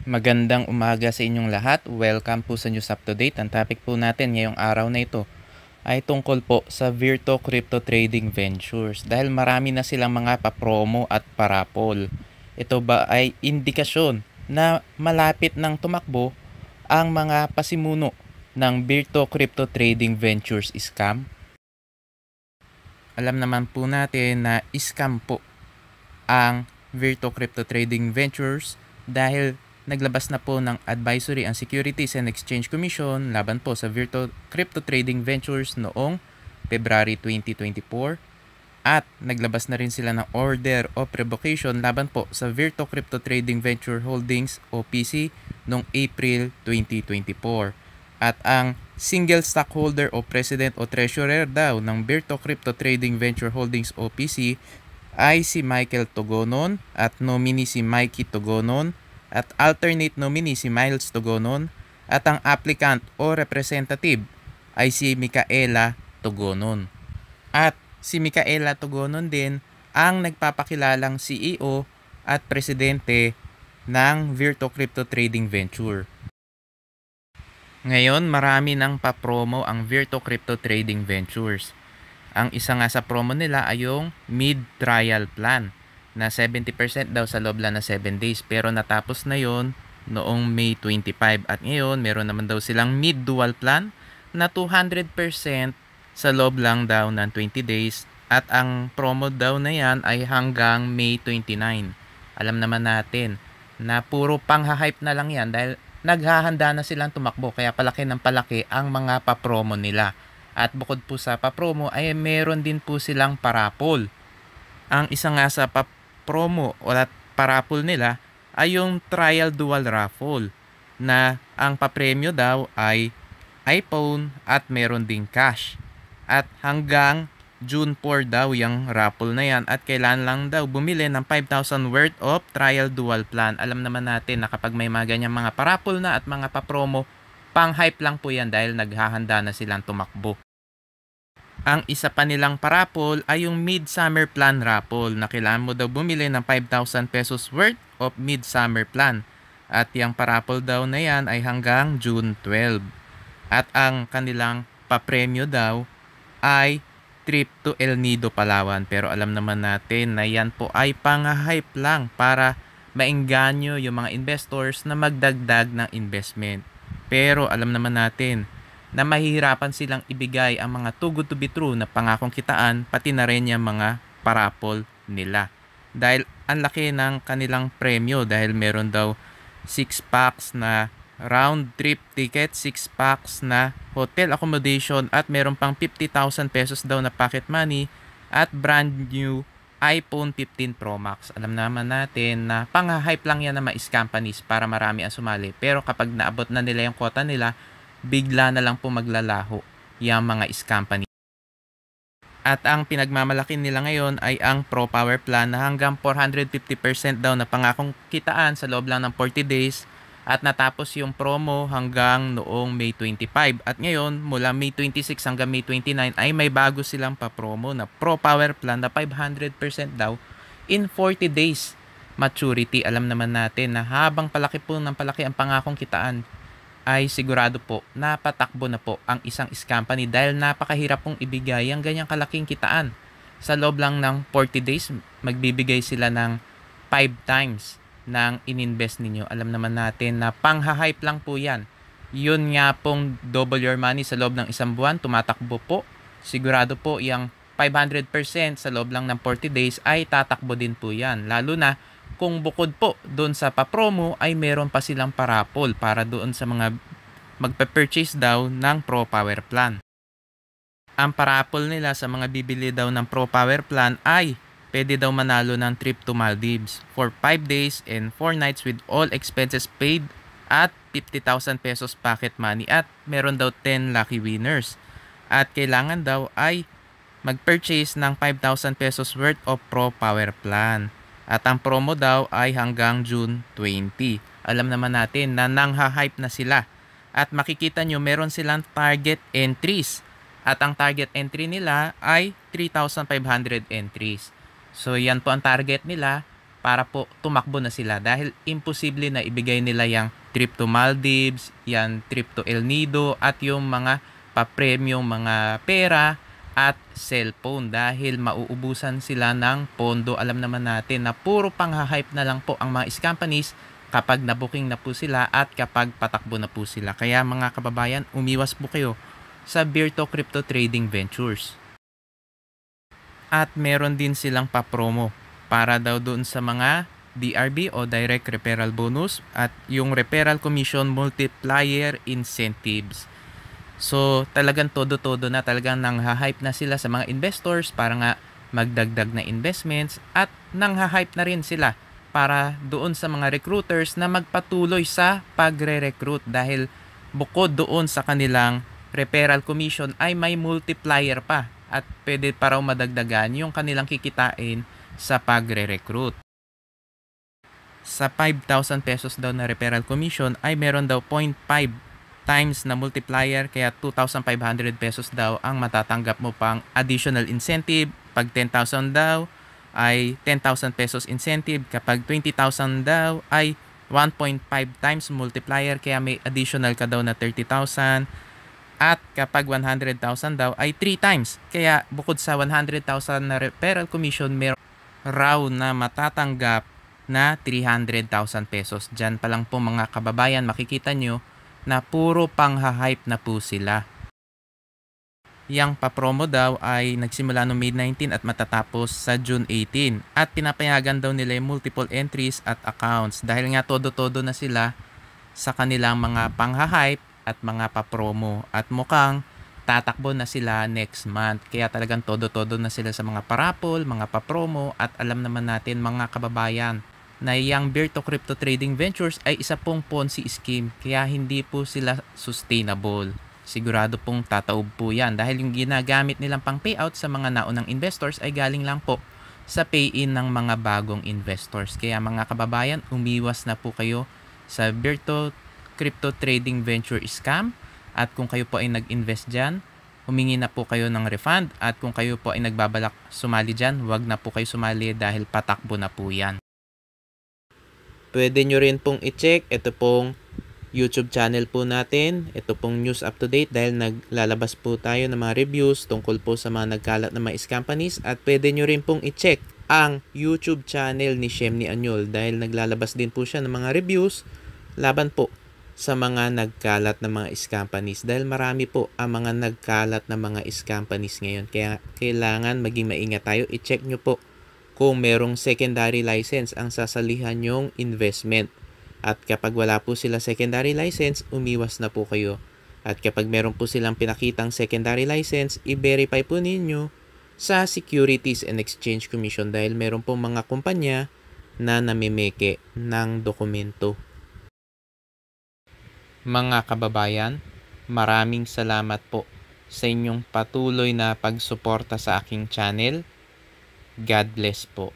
Magandang umaga sa inyong lahat. Welcome po sa News Up to Date. Ang topic po natin ngayong araw na ito ay tungkol po sa Virto Crypto Trading Ventures dahil marami na silang mga papromo at parapol. Ito ba ay indikasyon na malapit ng tumakbo ang mga pasimuno ng Virto Crypto Trading Ventures scam? Alam naman po natin na scam po ang Virto Crypto Trading Ventures dahil naglabas na po ng advisory ang Securities and Exchange Commission laban po sa Virto Crypto Trading Ventures noong February 2024 at naglabas na rin sila ng Order of Revocation laban po sa Virto Crypto Trading Venture Holdings o PC noong April 2024. At ang single stockholder o president o treasurer daw ng Virto Crypto Trading Venture Holdings o PC ay si Michael Togonon at nominee si Mikey Togonon at alternate nominee si Miles Togonon at ang applicant o representative ay si Micaela Togonon. At si Micaela Togonon din ang nagpapakilalang CEO at presidente ng Virto Crypto Trading Venture. Ngayon, marami nang papromo ang Virto Crypto Trading Ventures. Ang isa nga sa promo nila ay yung mid-trial plan na 70% daw sa loob lang na 7 days pero natapos na yon noong May 25 at ngayon meron naman daw silang mid-dual plan na 200% sa loob lang daw ng 20 days at ang promo daw na yan ay hanggang May 29. Alam naman natin na puro pang-hype na lang yan dahil naghahanda na silang tumakbo kaya palaki ng palaki ang mga papromo nila. At bukod po sa papromo ay meron din po silang parapol. Ang isa nga sa papromo o parapol nila ay yung trial dual raffle na ang papremyo daw ay iPhone at meron ding cash. At hanggang June 4 daw yung raffle na yan at kailan lang daw bumili ng 5,000 worth of trial dual plan. Alam naman natin na kapag may mga ganyang mga parapol na at mga papromo, pang-hype lang po yan dahil naghahanda na silang tumakbo. Ang isa pa nilang parapol ay yung Midsummer Plan raffle na kailangan mo daw bumili ng 5,000 pesos worth of Midsummer Plan. At yung parapol daw na yan ay hanggang June 12. At ang kanilang papremyo daw ay trip to El Nido, Palawan. Pero alam naman natin na yan po ay pang-hype lang para maengganyo yung mga investors na magdagdag ng investment. Pero alam naman natin na mahihirapan silang ibigay ang mga too good to be true na pangakong kitaan pati na rin yung mga parapol nila. Dahil ang laki ng kanilang premyo dahil meron daw 6 packs na round trip ticket, 6 packs na hotel accommodation at meron pang 50,000 pesos daw na pocket money at brand new iPhone 15 Pro Max. Alam naman natin na pang-hype lang yan ng mga companies para marami ang sumali. Pero kapag naabot na nila yung quota nila, bigla na lang po maglalaho yung mga company. At ang pinagmamalaki nila ngayon ay ang Pro Power Plan na hanggang 450% daw na pangakong kitaan sa loob lang ng 40 days at natapos yung promo hanggang noong May 25. At ngayon, mula May 26 hanggang May 29 ay may bago silang pa-promo na Pro Power Plan na 500% daw in 40 days maturity. Alam naman natin na habang palaki po ng palaki ang pangakong kitaan, ay sigurado po napatakbo na po ang isang company dahil napakahirap pong ibigay ang ganyang kalaking kitaan. Sa loob lang ng 40 days, magbibigay sila ng 5 times ng ininvest ninyo. Alam naman natin na pang-hype lang po yan. Yun nga pong double your money sa loob ng isang buwan, tumatakbo po. Sigurado po yung 500% sa loob lang ng 40 days ay tatakbo din po yan. Lalo na kung bukod po doon sa pa-promo ay meron pa silang parapol para doon sa mga magpe-purchase daw ng Pro Power Plan. Ang parapol nila sa mga bibili daw ng Pro Power Plan ay pwede daw manalo ng trip to Maldives for 5 days and 4 nights with all expenses paid at 50,000 pesos pocket money at meron daw 10 lucky winners. At kailangan daw ay mag-purchase ng 5,000 pesos worth of Pro Power Plan. At ang promo daw ay hanggang June 20. Alam naman natin na nangha-hype na sila. At makikita nyo meron silang target entries. At ang target entry nila ay 3,500 entries. So yan po ang target nila para po tumakbo na sila dahil imposible na ibigay nila yung trip to Maldives, yung trip to El Nido at yung mga pa-premium mga pera at cellphone dahil mauubusan sila ng pondo. Alam naman natin na puro pang-hype na lang po ang mga companies kapag na-booking na po sila at kapag patakbo na po sila. Kaya mga kababayan, umiwas po kayo sa Virto Crypto Trading Ventures. At meron din silang pa-promo para daw doon sa mga DRB o Direct Referral Bonus at yung Referral Commission Multiplier Incentives. So talagang todo-todo na, talagang nangha-hype na sila sa mga investors para nga magdagdag na investments at nangha-hype na rin sila para doon sa mga recruiters na magpatuloy sa pagre-recruit dahil bukod doon sa kanilang referral commission ay may multiplier pa at pwede pa raw madagdagan yung kanilang kikitain sa pagre-recruit. Sa 5,000 pesos daw na referral commission ay meron daw 0.5 times na multiplier kaya 2,500 pesos daw ang matatanggap mo pang additional incentive. Pag 10,000 daw ay 10,000 pesos incentive. Kapag 20,000 daw ay 1.5 times multiplier kaya may additional ka daw na 30,000. At kapag 100,000 daw ay 3 times. Kaya bukod sa 100,000 na referral commission, meron raw na matatanggap na 300,000 pesos. Diyan pa lang po mga kababayan, makikita nyo na puro pang-hype na po sila. Yang pa-promo daw ay nagsimula noong May 19 at matatapos sa June 18. At pinapayagan daw nila yung multiple entries at accounts dahil nga todo-todo na sila sa kanilang mga pang-hype at mga pa-promo. At mukhang tatakbo na sila next month. Kaya talagang todo-todo na sila sa mga parapol, mga pa-promo at alam naman natin mga kababayan na yung Virto Crypto Trading Ventures ay isa pong Ponzi scheme kaya hindi po sila sustainable. Sigurado pong tataob po yan dahil yung ginagamit nilang pang payout sa mga naunang investors ay galing lang po sa pay-in ng mga bagong investors. Kaya mga kababayan, umiwas na po kayo sa Virto Crypto Trading Venture Scam at kung kayo po ay nag-invest dyan, humingi na po kayo ng refund at kung kayo po ay nagbabalak sumali dyan, wag na po kayo sumali dahil patakbo na po yan. Pwede nyo rin pong i-check ito pong YouTube channel po natin. Ito pong news up to date dahil naglalabas po tayo ng mga reviews tungkol po sa mga nagkalat na mga companies at pwede nyo rin pong i-check ang YouTube channel ni Shemny Anyol dahil naglalabas din po siya ng mga reviews laban po sa mga nagkalat na mga companies dahil marami po ang mga nagkalat na mga companies ngayon. Kaya kailangan maging maingat tayo. I-check nyo po kung merong secondary license ang sasalihan nyong investment. At kapag wala po sila secondary license, umiwas na po kayo. At kapag meron po silang pinakitang secondary license, i-verify po ninyo sa Securities and Exchange Commission dahil meron po mga kumpanya na namimeke ng dokumento. Mga kababayan, maraming salamat po sa inyong patuloy na pagsuporta sa aking channel. God bless po.